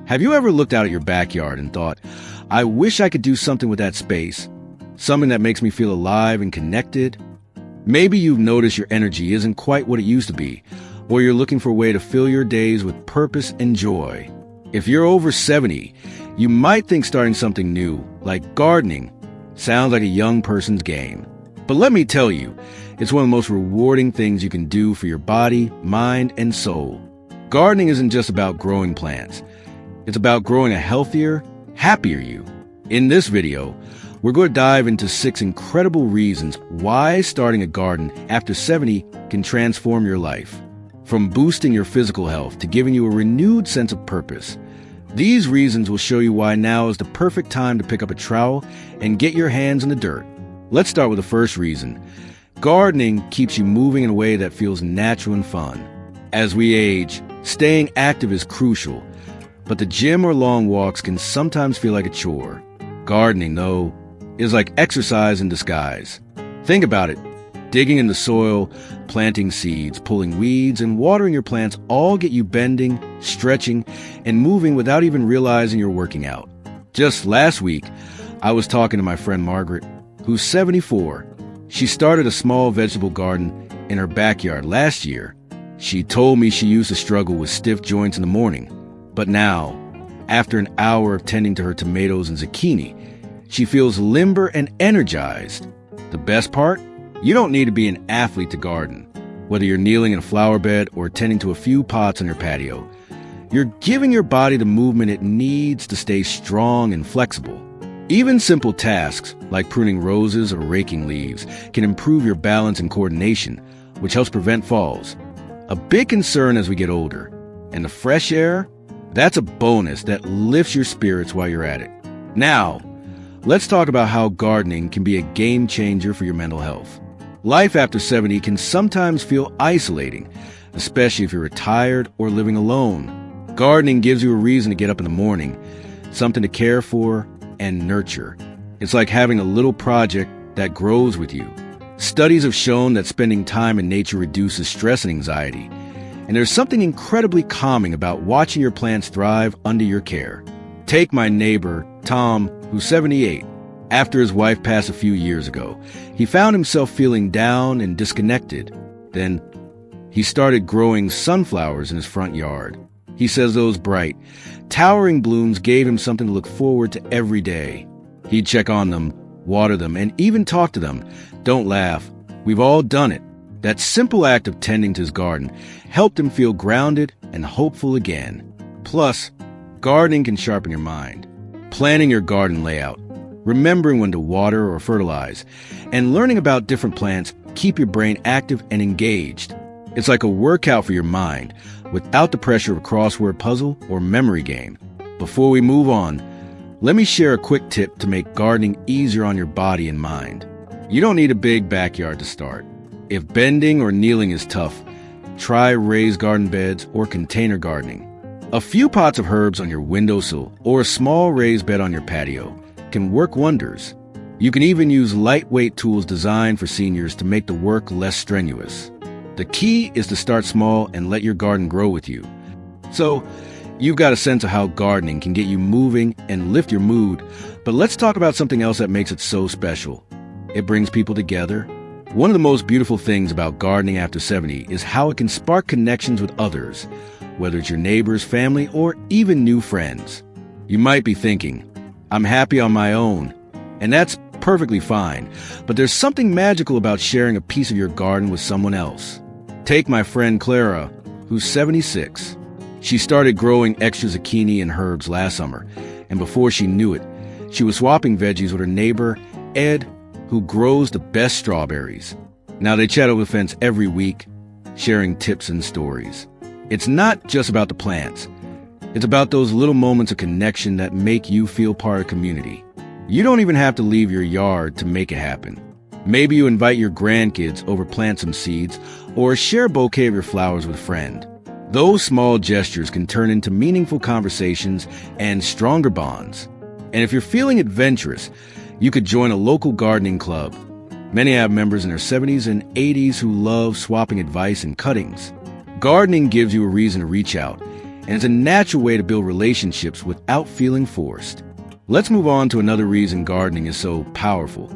Have you ever looked out at your backyard and thought, I wish I could do something with that space, something that makes me feel alive and connected? Maybe you've noticed your energy isn't quite what it used to be, or you're looking for a way to fill your days with purpose and joy. If you're over 70, you might think starting something new, like gardening, sounds like a young person's game. But let me tell you, it's one of the most rewarding things you can do for your body, mind, and soul. Gardening isn't just about growing plants. It's about growing a healthier, happier you. In this video, we're going to dive into 6 incredible reasons why starting a garden after 70 can transform your life. From boosting your physical health to giving you a renewed sense of purpose. These reasons will show you why now is the perfect time to pick up a trowel and get your hands in the dirt. Let's start with the first reason. Gardening keeps you moving in a way that feels natural and fun. As we age, staying active is crucial, but the gym or long walks can sometimes feel like a chore. Gardening, though, is like exercise in disguise. Think about it. Digging in the soil, planting seeds, pulling weeds, and watering your plants all get you bending, stretching, and moving without even realizing you're working out. Just last week, I was talking to my friend Margaret, who's 74. She started a small vegetable garden in her backyard last year. She told me she used to struggle with stiff joints in the morning. But now, after an hour of tending to her tomatoes and zucchini, she feels limber and energized. The best part? You don't need to be an athlete to garden. Whether you're kneeling in a flower bed or tending to a few pots on your patio, you're giving your body the movement it needs to stay strong and flexible. Even simple tasks like pruning roses or raking leaves can improve your balance and coordination, which helps prevent falls. A big concern as we get older. And the fresh air? That's a bonus that lifts your spirits while you're at it. Now, let's talk about how gardening can be a game changer for your mental health. Life after 70 can sometimes feel isolating, especially if you're retired or living alone. Gardening gives you a reason to get up in the morning, something to care for and nurture. It's like having a little project that grows with you. Studies have shown that spending time in nature reduces stress and anxiety. And there's something incredibly calming about watching your plants thrive under your care. Take my neighbor, Tom, who's 78. After his wife passed a few years ago, he found himself feeling down and disconnected. Then he started growing sunflowers in his front yard. He says those bright, towering blooms gave him something to look forward to every day. He'd check on them, water them, and even talk to them. Don't laugh. We've all done it. That simple act of tending to his garden helped him feel grounded and hopeful again. Plus, gardening can sharpen your mind. Planning your garden layout, remembering when to water or fertilize, and learning about different plants keep your brain active and engaged. It's like a workout for your mind, without the pressure of a crossword puzzle or memory game. Before we move on, let me share a quick tip to make gardening easier on your body and mind. You don't need a big backyard to start. If bending or kneeling is tough, try raised garden beds or container gardening. A few pots of herbs on your windowsill or a small raised bed on your patio can work wonders. You can even use lightweight tools designed for seniors to make the work less strenuous. The key is to start small and let your garden grow with you. So, you've got a sense of how gardening can get you moving and lift your mood, but let's talk about something else that makes it so special. It brings people together. One of the most beautiful things about gardening after 70 is how it can spark connections with others, whether it's your neighbors, family, or even new friends. You might be thinking, I'm happy on my own, and that's perfectly fine, but there's something magical about sharing a piece of your garden with someone else. Take my friend Clara, who's 76. She started growing extra zucchini and herbs last summer, and before she knew it, she was swapping veggies with her neighbor, Ed, who grows the best strawberries. Now they chat over the fence every week, sharing tips and stories. It's not just about the plants. It's about those little moments of connection that make you feel part of community. You don't even have to leave your yard to make it happen. Maybe you invite your grandkids over, plant some seeds, or share a bouquet of your flowers with a friend. Those small gestures can turn into meaningful conversations and stronger bonds. And if you're feeling adventurous, you could join a local gardening club. Many have members in their 70s and 80s who love swapping advice and cuttings. Gardening gives you a reason to reach out, and it's a natural way to build relationships without feeling forced. Let's move on to another reason gardening is so powerful.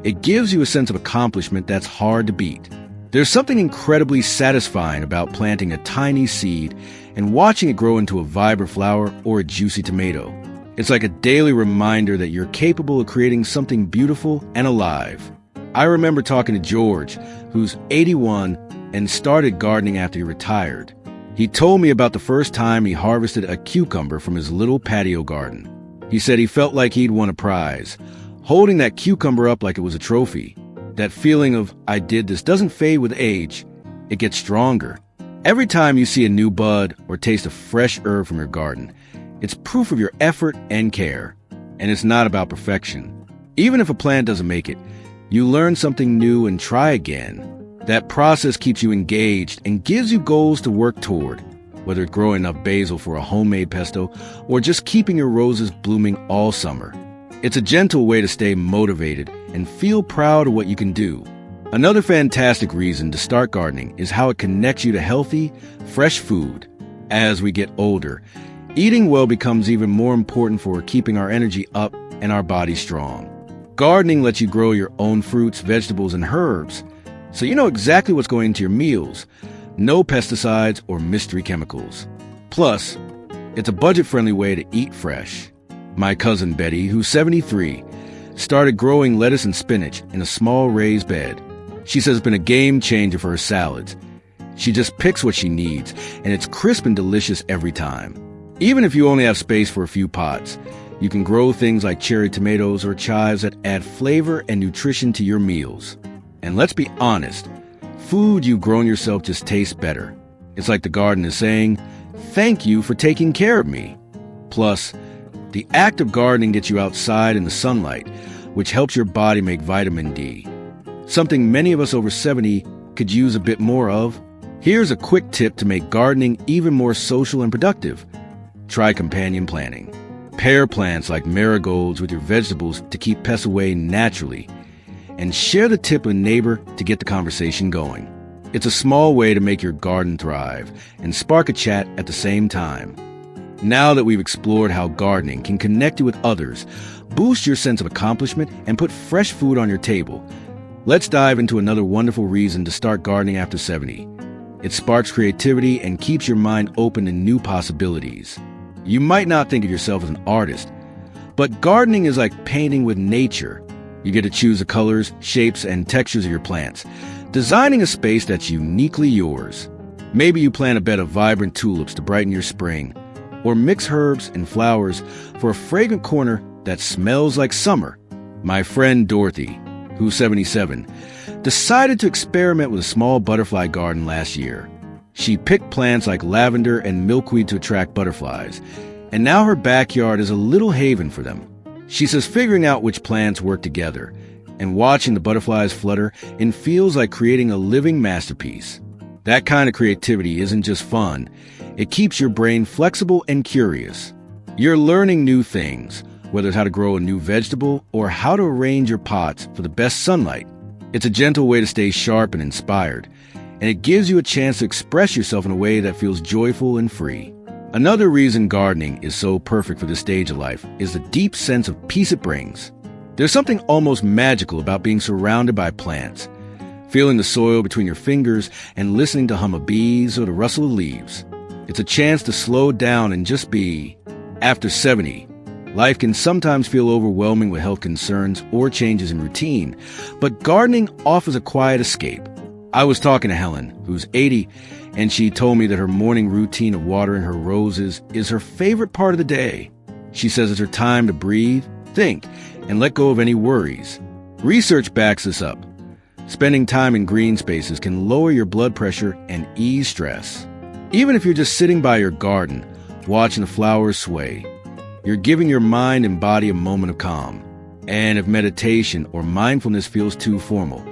It gives you a sense of accomplishment that's hard to beat. There's something incredibly satisfying about planting a tiny seed and watching it grow into a vibrant flower or a juicy tomato. It's like a daily reminder that you're capable of creating something beautiful and alive. I remember talking to George, who's 81 and started gardening after he retired. He told me about the first time he harvested a cucumber from his little patio garden. He said he felt like he'd won a prize, holding that cucumber up like it was a trophy. That feeling of, I did this, doesn't fade with age. It gets stronger. Every time you see a new bud or taste a fresh herb from your garden, it's proof of your effort and care. And it's not about perfection. Even if a plant doesn't make it, you learn something new and try again. That process keeps you engaged and gives you goals to work toward, whether it's growing enough basil for a homemade pesto or just keeping your roses blooming all summer. It's a gentle way to stay motivated and feel proud of what you can do. Another fantastic reason to start gardening is how it connects you to healthy, fresh food. As we get older, eating well becomes even more important for keeping our energy up and our body strong. Gardening lets you grow your own fruits, vegetables, and herbs, so you know exactly what's going into your meals. No pesticides or mystery chemicals. Plus, it's a budget-friendly way to eat fresh. My cousin Betty, who's 73, started growing lettuce and spinach in a small raised bed. She says it's been a game changer for her salads. She just picks what she needs, and it's crisp and delicious every time. Even if you only have space for a few pots, you can grow things like cherry tomatoes or chives that add flavor and nutrition to your meals. And let's be honest, food you've grown yourself just tastes better. It's like the garden is saying, thank you for taking care of me. Plus, the act of gardening gets you outside in the sunlight, which helps your body make vitamin D, something many of us over 70 could use a bit more of. Here's a quick tip to make gardening even more social and productive. Try companion planting. Pair plants like marigolds with your vegetables to keep pests away naturally. And share the tip with a neighbor to get the conversation going. It's a small way to make your garden thrive and spark a chat at the same time. Now that we've explored how gardening can connect you with others, boost your sense of accomplishment, and put fresh food on your table, let's dive into another wonderful reason to start gardening after 70. It sparks creativity and keeps your mind open to new possibilities. You might not think of yourself as an artist, but gardening is like painting with nature. You get to choose the colors, shapes, and textures of your plants, designing a space that's uniquely yours. Maybe you plant a bed of vibrant tulips to brighten your spring, or mix herbs and flowers for a fragrant corner that smells like summer. My friend Dorothy, who's 77, decided to experiment with a small butterfly garden last year. She picked plants like lavender and milkweed to attract butterflies, and now her backyard is a little haven for them. She says figuring out which plants work together and watching the butterflies flutter and feels like creating a living masterpiece. That kind of creativity isn't just fun. It keeps your brain flexible and curious. You're learning new things, whether it's how to grow a new vegetable or how to arrange your pots for the best sunlight. It's a gentle way to stay sharp and inspired, and it gives you a chance to express yourself in a way that feels joyful and free. Another reason gardening is so perfect for this stage of life is the deep sense of peace it brings. There's something almost magical about being surrounded by plants, feeling the soil between your fingers and listening to hum of bees or the rustle of leaves. It's a chance to slow down and just be. After 70, life can sometimes feel overwhelming with health concerns or changes in routine, but gardening offers a quiet escape. I was talking to Helen, who's 80, and she told me that her morning routine of watering her roses is her favorite part of the day. She says it's her time to breathe, think, and let go of any worries. Research backs this up. Spending time in green spaces can lower your blood pressure and ease stress. Even if you're just sitting by your garden, watching the flowers sway, you're giving your mind and body a moment of calm. And if meditation or mindfulness feels too formal,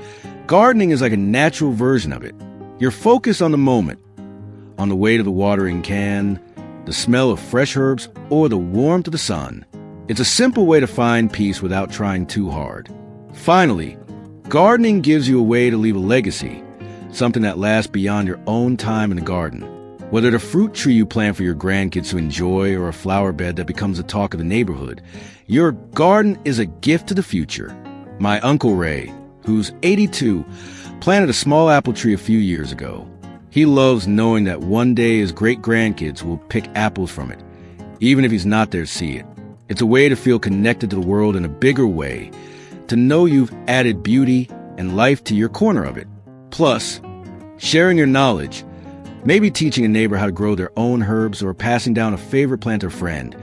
gardening is like a natural version of it. You're focused on the moment, on the weight of the watering can, the smell of fresh herbs, or the warmth of the sun. It's a simple way to find peace without trying too hard. Finally, gardening gives you a way to leave a legacy, something that lasts beyond your own time in the garden. Whether the fruit tree you plant for your grandkids to enjoy or a flower bed that becomes the talk of the neighborhood, your garden is a gift to the future. My Uncle Ray, who's 82, planted a small apple tree a few years ago. He loves knowing that one day his great-grandkids will pick apples from it, even if he's not there to see it. It's a way to feel connected to the world in a bigger way, to know you've added beauty and life to your corner of it. Plus, sharing your knowledge, maybe teaching a neighbor how to grow their own herbs or passing down a favorite plant to a friend,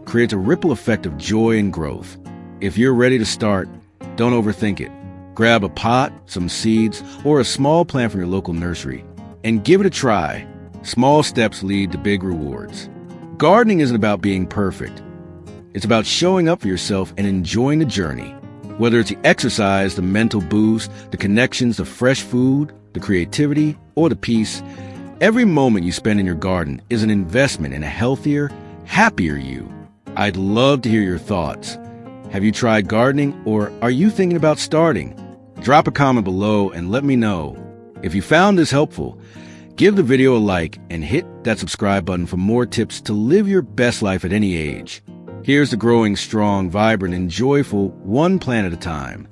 creates a ripple effect of joy and growth. If you're ready to start, don't overthink it. Grab a pot, some seeds, or a small plant from your local nursery, and give it a try. Small steps lead to big rewards. Gardening isn't about being perfect. It's about showing up for yourself and enjoying the journey. Whether it's the exercise, the mental boost, the connections, the fresh food, the creativity, or the peace, every moment you spend in your garden is an investment in a healthier, happier you. I'd love to hear your thoughts. Have you tried gardening, or are you thinking about starting? Drop a comment below and let me know. If you found this helpful, give the video a like and hit that subscribe button for more tips to live your best life at any age. Here's to growing strong, vibrant, and joyful, one plant at a time.